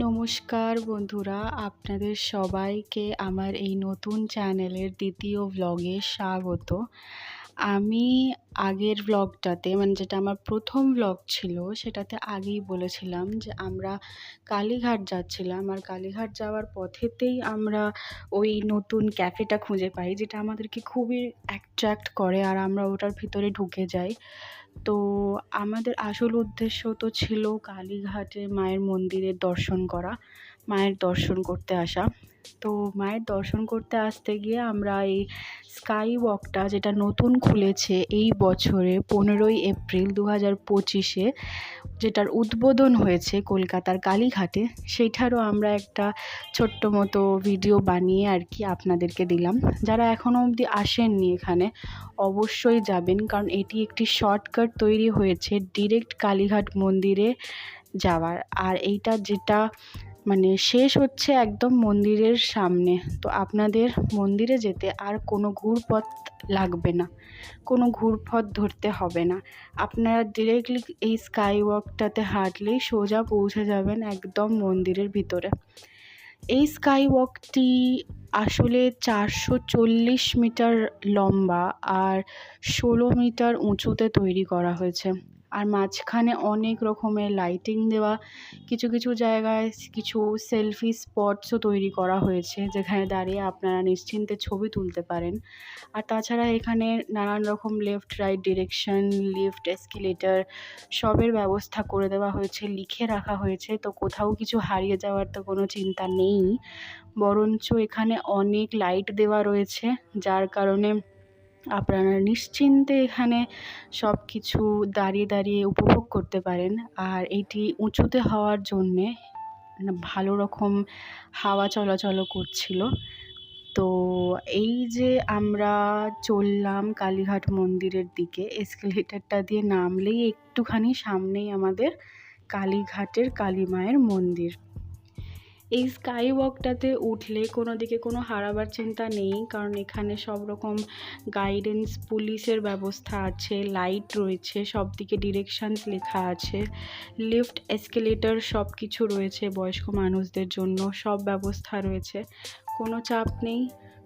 নমস্কার বন্ধুরা, আপনাদের সবাইকে আমার এই নতুন চ্যানেলের দ্বিতীয় ব্লগে স্বাগত। আমি আগের ব্লগটাতে যেটা আমার প্রথম ব্লগ ছিল সেটাতে আগেই বলেছিলাম যে আমরা কালীঘাট যাচ্ছিলাম, আর কালীঘাট যাওয়ার পথেতেই আমরা ওই নতুন ক্যাফেটা খুঁজে পাই যেটা আমাদেরকে খুবই অ্যাট্রাক্ট করে, আর আমরা ওটার ভিতরে ঢুকে যাই। তো আমাদের আসল উদ্দেশ্য তো ছিল কালীঘাটে মায়ের মন্দিরের দর্শন করা, মায়ের দর্শন করতে আসা। তো মায়ের দর্শন করতে আসতে গিয়ে আমরা এই স্কাই ওয়াকটা যেটা নতুন খুলেছে এই বছরে 15ই এপ্রিল 2025-এ, যেটার উদ্বোধন হয়েছে কলকাতার কালীঘাটে, সেইটারও আমরা একটা ছোট্ট মতো ভিডিও বানিয়ে আর কি আপনাদেরকে দিলাম। যারা এখনও অবধি আসেননি এখানে অবশ্যই যাবেন, কারণ এটি একটি শর্টকাট তৈরি হয়েছে ডিরেক্ট কালীঘাট মন্দিরে যাওয়ার। আর এইটা যেটা শেষ হচ্ছে একদম মন্দিরের সামনে। তো আপনাদের মন্দিরে যেতে আর কোনো ঘুরপথ লাগবে না, কোনো ঘুরপথ ধরতে হবে না। আপনারা ডিরেক্টলি এই স্কাই ওয়াকটাতে হাঁটলেই সোজা পৌঁছে যাবেন একদম মন্দিরের ভিতরে। এই স্কাই ওয়াকটি আসলে 440 মিটার লম্বা আর 16 মিটার উঁচুতে তৈরি করা হয়েছে। আর মাঝখানে অনেক রকমের লাইটিং দেওয়া, কিছু কিছু জায়গায় কিছু সেলফি স্পটসও তৈরি করা হয়েছে যেখানে দাঁড়িয়ে আপনারা নিশ্চিন্তে ছবি তুলতে পারেন। আর তাছাড়া এখানে নানান রকম left right direction, lift, escalator সবের ব্যবস্থা করে দেওয়া হয়েছে, লিখে রাখা হয়েছে। তো কোথাও কিছু হারিয়ে যাওয়ার তো কোনো চিন্তা নেই, বরঞ্চ এখানে অনেক লাইট দেওয়া রয়েছে, যার কারণে আপনারা নিশ্চিন্তে এখানে সব কিছু দাঁড়িয়ে দাঁড়িয়ে উপভোগ করতে পারেন। আর এটি উঁচুতে হওয়ার জন্যে ভালো রকম হাওয়া চলাচলও করছিল। তো এই যে আমরা চললাম কালীঘাট মন্দিরের দিকে, এসকেলেটরটা দিয়ে নামলেই একটুখানি সামনেই আমাদের কালীঘাটের কালী মায়ের মন্দির। এই স্কাই ওয়াকটাতে উঠলে কোনো দিকে কোনো হারাবার চিন্তা নেই, কারণ এখানে সব রকম গাইডেন্স, পুলিশের ব্যবস্থা আছে, লাইট রয়েছে, সব দিকে ডিরেকশানস লেখা আছে, লিফট, এসকেলেটর সব কিছু রয়েছে, বয়স্ক মানুষদের জন্য সব ব্যবস্থা রয়েছে, কোনো চাপ নেই।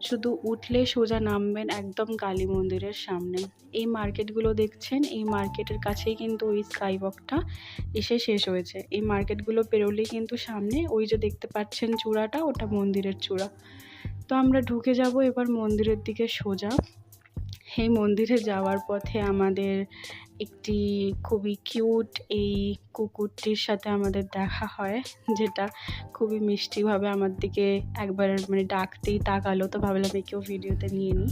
শুধু উঠলে সোজা নামবেন একদম কালী মন্দিরের সামনে। এই মার্কেটগুলো দেখছেন, এই মার্কেটের কাছেই কিন্তু ওই স্কাই ওয়াকটা এসে শেষ হয়েছে। এই মার্কেটগুলো পেরোলেই কিন্তু সামনে ওই যে দেখতে পাচ্ছেন চূড়াটা, ওটা মন্দিরের চূড়া। তো আমরা ঢুকে যাব এবার মন্দিরের দিকে সোজা। এই মন্দিরে যাওয়ার পথে আমাদের একটি খুবই কিউট এই কুকুরটির সাথে আমাদের দেখা হয়, যেটা খুবই মিষ্টিভাবে আমার দিকে একবার ডাকতেই তাকালো। তো ভাবলাম একেও ভিডিওতে নিয়ে নিই।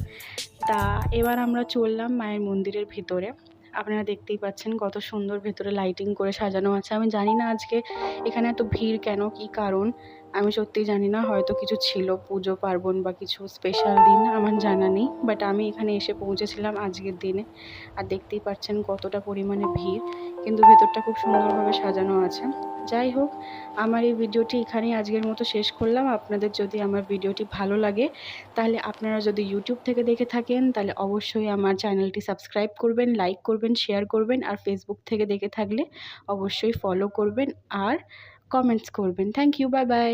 তা এবার আমরা চললাম মায়ের মন্দিরের ভিতরে। আপনারা দেখতেই পাচ্ছেন কত সুন্দর ভেতরে লাইটিং করে সাজানো আছে। আমি জানি না আজকে এখানে এত ভিড় কেন, কী কারণ আমি সত্যিই জানি না। হয়তো কিছু ছিল, পুজো পার্বণ বা কিছু স্পেশাল দিন, আমার জানা নেই। বাট আমি এখানে এসে পৌঁছেছিলাম আজকের দিনে, আর দেখতেই পাচ্ছেন কতটা পরিমাণে ভিড়, কিন্তু ভেতরটা খুব সুন্দরভাবে সাজানো আছে। যাই হোক, আমার এই ভিডিওটি এখানেই আজকের মতো শেষ করলাম। আপনাদের যদি আমার ভিডিওটি ভালো লাগে, তাহলে আপনারা যদি ইউটিউব থেকে দেখে থাকেন তাহলে অবশ্যই আমার চ্যানেলটি সাবস্ক্রাইব করবেন, লাইক করবেন, শেয়ার করবেন। আর ফেসবুক থেকে দেখে থাকলে অবশ্যই ফলো করবেন আর কমেন্টস করবেন। Thank you, bye by.